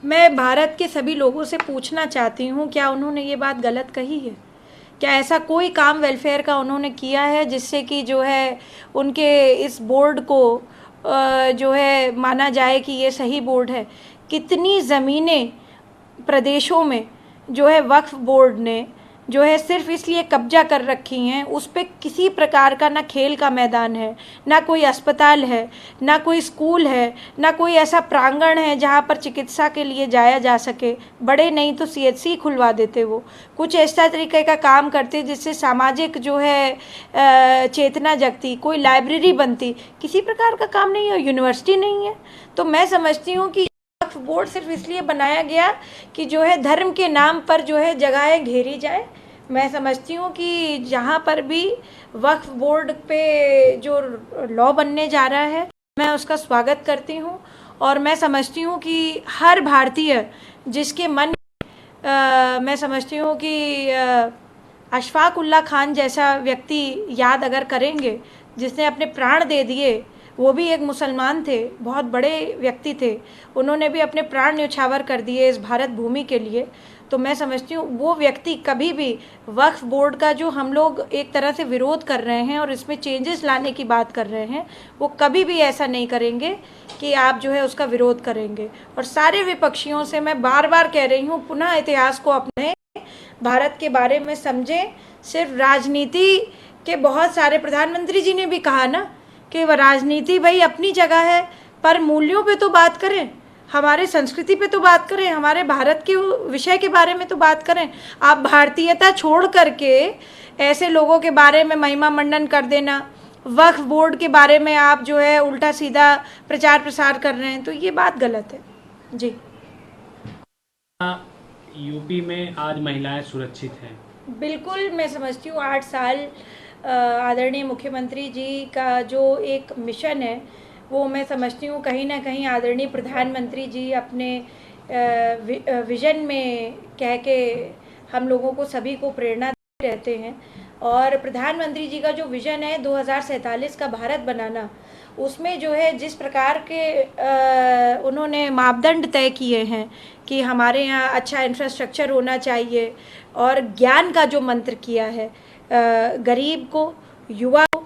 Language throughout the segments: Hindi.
मैं भारत के सभी लोगों से पूछना चाहती हूँ, क्या उन्होंने ये बात गलत कही है? क्या ऐसा कोई काम वेलफेयर का उन्होंने किया है जिससे कि जो है उनके इस बोर्ड को जो है माना जाए कि ये सही बोर्ड है? कितनी ज़मीनें प्रदेशों में जो है वक्फ बोर्ड ने जो है सिर्फ इसलिए कब्जा कर रखी हैं, उस पे किसी प्रकार का ना खेल का मैदान है, ना कोई अस्पताल है, ना कोई स्कूल है, ना कोई ऐसा प्रांगण है जहाँ पर चिकित्सा के लिए जाया जा सके। बड़े नहीं तो सीएचसी खुलवा देते, वो कुछ ऐसा तरीके का काम करते जिससे सामाजिक जो है चेतना जगती, कोई लाइब्रेरी बनती। किसी प्रकार का काम नहीं है, यूनिवर्सिटी नहीं है। तो मैं समझती हूँ कि वक्फ बोर्ड सिर्फ इसलिए बनाया गया कि जो है धर्म के नाम पर जो है जगहें घेरी जाए। मैं समझती हूँ कि जहाँ पर भी वक्फ बोर्ड पे जो लॉ बनने जा रहा है, मैं उसका स्वागत करती हूँ। और मैं समझती हूँ कि हर भारतीय जिसके मन मैं समझती हूँ कि अशफाक उल्ला खान जैसा व्यक्ति याद अगर करेंगे, जिसने अपने प्राण दे दिए, वो भी एक मुसलमान थे, बहुत बड़े व्यक्ति थे, उन्होंने भी अपने प्राण न्यौछावर कर दिए इस भारत भूमि के लिए। तो मैं समझती हूँ वो व्यक्ति कभी भी वक्फ बोर्ड का जो हम लोग एक तरह से विरोध कर रहे हैं और इसमें चेंजेस लाने की बात कर रहे हैं, वो कभी भी ऐसा नहीं करेंगे कि आप जो है उसका विरोध करेंगे। और सारे विपक्षियों से मैं बार बार कह रही हूँ, पुनः इतिहास को अपने भारत के बारे में समझें। सिर्फ राजनीति के बहुत सारे, प्रधानमंत्री जी ने भी कहा ना कि वह राजनीति भाई अपनी जगह है, पर मूल्यों पे तो बात करें, हमारे संस्कृति पे तो बात करें, हमारे भारत के विषय के बारे में तो बात करें। आप भारतीयता छोड़ करके ऐसे लोगों के बारे में महिमा मंडन कर देना, वक्फ बोर्ड के बारे में आप जो है उल्टा सीधा प्रचार प्रसार कर रहे हैं, तो ये बात गलत है जी। यूपी में आज महिलाएं सुरक्षित हैं? बिल्कुल, मैं समझती हूँ 8 साल आदरणीय मुख्यमंत्री जी का जो एक मिशन है, वो मैं समझती हूँ कहीं ना कहीं आदरणीय प्रधानमंत्री जी अपने विज़न में कह के हम लोगों को सभी को प्रेरणा देते रहते हैं। और प्रधानमंत्री जी का जो विज़न है 2047 का भारत बनाना, उसमें जो है जिस प्रकार के उन्होंने मापदंड तय किए हैं कि हमारे यहाँ अच्छा इंफ्रास्ट्रक्चर होना चाहिए, और ज्ञान का जो मंत्र किया है, गरीब को, युवा को,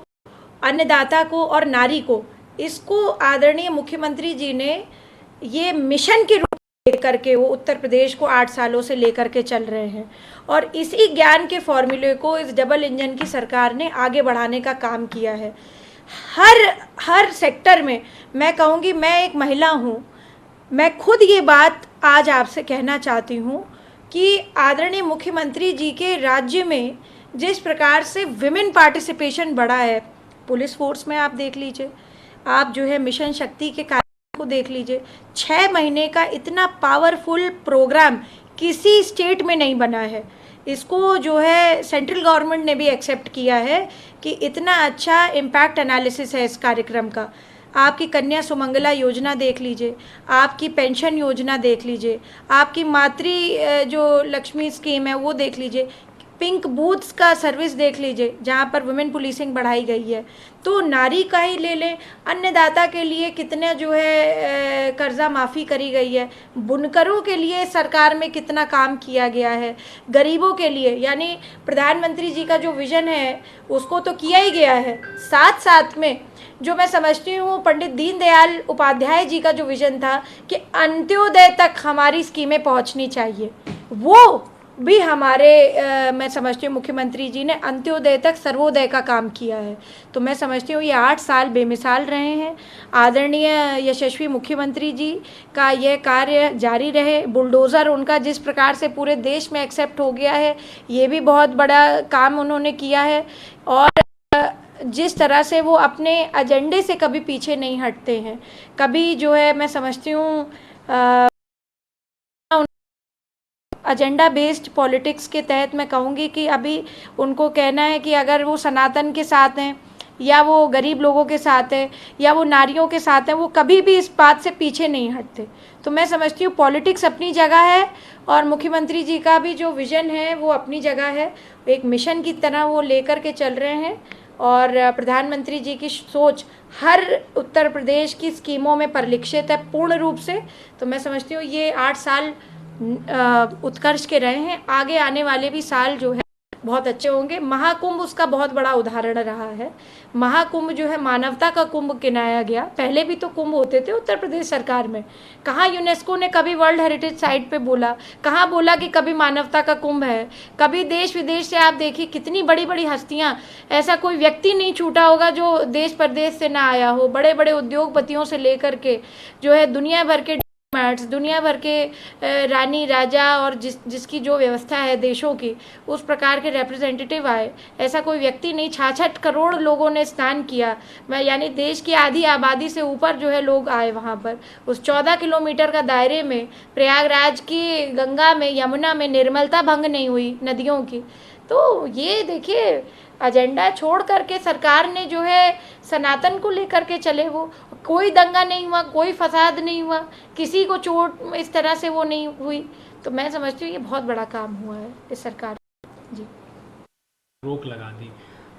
अन्नदाता को और नारी को, इसको आदरणीय मुख्यमंत्री जी ने ये मिशन के रूप में लेकर के वो उत्तर प्रदेश को 8 सालों से लेकर के चल रहे हैं। और इसी ज्ञान के फॉर्मूले को इस डबल इंजन की सरकार ने आगे बढ़ाने का काम किया है। हर सेक्टर में मैं कहूँगी, मैं एक महिला हूँ, मैं खुद ये बात आज आपसे कहना चाहती हूँ कि आदरणीय मुख्यमंत्री जी के राज्य में जिस प्रकार से विमेन पार्टिसिपेशन बढ़ा है, पुलिस फोर्स में आप देख लीजिए, आप जो है मिशन शक्ति के कार्य को देख लीजिए, 6 महीने का इतना पावरफुल प्रोग्राम किसी स्टेट में नहीं बना है। इसको जो है सेंट्रल गवर्नमेंट ने भी एक्सेप्ट किया है कि इतना अच्छा इम्पैक्ट एनालिसिस है इस कार्यक्रम का। आपकी कन्या सुमंगला योजना देख लीजिए, आपकी पेंशन योजना देख लीजिए, आपकी मातृ जो लक्ष्मी स्कीम है वो देख लीजिए, पिंक बूथ्स का सर्विस देख लीजिए जहाँ पर वुमेन पुलिसिंग बढ़ाई गई है। तो नारी का ही ले लें, अन्नदाता के लिए कितना जो है कर्जा माफ़ी करी गई है, बुनकरों के लिए सरकार में कितना काम किया गया है, गरीबों के लिए, यानी प्रधानमंत्री जी का जो विज़न है उसको तो किया ही गया है। साथ साथ में जो मैं समझती हूँ पंडित दीनदयाल उपाध्याय जी का जो विज़न था कि अंत्योदय तक हमारी स्कीमें पहुँचनी चाहिए, वो भी हमारे मैं समझती हूँ मुख्यमंत्री जी ने अंत्योदय तक सर्वोदय का काम किया है। तो मैं समझती हूँ ये 8 साल बेमिसाल रहे हैं। आदरणीय यशस्वी मुख्यमंत्री जी का यह कार्य जारी रहे। बुलडोज़र उनका जिस प्रकार से पूरे देश में एक्सेप्ट हो गया है, ये भी बहुत बड़ा काम उन्होंने किया है। और जिस तरह से वो अपने एजेंडे से कभी पीछे नहीं हटते हैं, कभी जो है मैं समझती हूँ एजेंडा बेस्ड पॉलिटिक्स के तहत मैं कहूँगी कि अभी उनको कहना है कि अगर वो सनातन के साथ हैं या वो गरीब लोगों के साथ है या वो नारियों के साथ हैं, वो कभी भी इस बात से पीछे नहीं हटते। तो मैं समझती हूँ पॉलिटिक्स अपनी जगह है और मुख्यमंत्री जी का भी जो विज़न है वो अपनी जगह है, एक मिशन की तरह वो लेकर के चल रहे हैं। और प्रधानमंत्री जी की सोच हर उत्तर प्रदेश की स्कीमों में परिलक्षित है पूर्ण रूप से। तो मैं समझती हूँ ये 8 साल उत्कर्ष के रहे हैं, आगे आने वाले भी साल जो है बहुत अच्छे होंगे। महाकुंभ उसका बहुत बड़ा उदाहरण रहा है। महाकुंभ जो है मानवता का कुंभ गिनाया गया। पहले भी तो कुंभ होते थे उत्तर प्रदेश सरकार में। कहाँ यूनेस्को ने कभी वर्ल्ड हेरिटेज साइट पे बोला, कहाँ बोला कि कभी मानवता का कुंभ है। कभी देश विदेश से आप देखिए कितनी बड़ी बड़ी हस्तियाँ, ऐसा कोई व्यक्ति नहीं छूटा होगा जो देश प्रदेश से ना आया हो। बड़े बड़े उद्योगपतियों से लेकर के जो है दुनिया भर के दुनिया भर के रानी राजा और जिसकी जो व्यवस्था है देशों की, उस प्रकार के रिप्रेजेंटेटिव आए। ऐसा कोई व्यक्ति नहीं। 66 करोड़ लोगों ने स्नान किया, यानी देश की आधी आबादी से ऊपर जो है लोग आए वहाँ पर। उस 14 किलोमीटर का दायरे में प्रयागराज की गंगा में, यमुना में निर्मलता भंग नहीं हुई नदियों की। तो ये देखिए एजेंडा छोड़ करके सरकार ने जो है सनातन को लेकर के चले, वो कोई दंगा नहीं हुआ, कोई फसाद नहीं हुआ, किसी को चोट इस तरह से वो नहीं हुई। तो मैं समझती हूँ ये बहुत बड़ा काम हुआ है इस सरकार जी। रोक लगा दी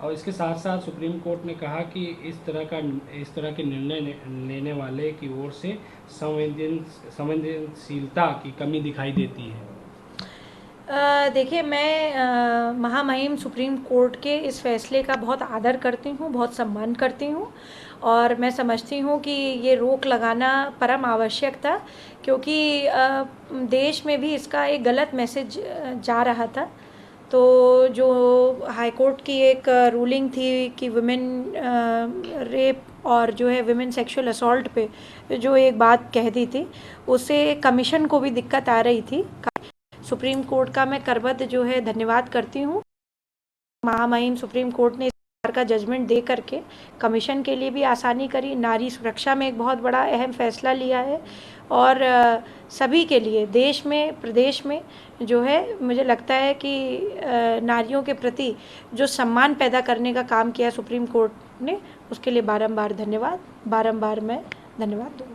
और इसके साथ साथ सुप्रीम कोर्ट ने कहा कि इस तरह के निर्णय लेने वाले की ओर से संवेदनशीलता की कमी दिखाई देती है। देखिए मैं महामहिम सुप्रीम कोर्ट के इस फैसले का बहुत आदर करती हूँ, बहुत सम्मान करती हूँ और मैं समझती हूँ कि ये रोक लगाना परम आवश्यक था, क्योंकि देश में भी इसका एक गलत मैसेज जा रहा था। तो जो हाई कोर्ट की एक रूलिंग थी कि वुमेन रेप और जो है वुमेन सेक्सुअल असॉल्ट पे जो एक बात कह दी थी, उससे कमीशन को भी दिक्कत आ रही थी। सुप्रीम कोर्ट का मैं करबद्ध जो है धन्यवाद करती हूँ। महामहिम सुप्रीम कोर्ट ने इस प्रकार का जजमेंट दे करके कमीशन के लिए भी आसानी करी, नारी सुरक्षा में एक बहुत बड़ा अहम फैसला लिया है और सभी के लिए देश में प्रदेश में जो है मुझे लगता है कि नारियों के प्रति जो सम्मान पैदा करने का काम किया सुप्रीम कोर्ट ने, उसके लिए बारंबार मैं धन्यवाद दूँगी।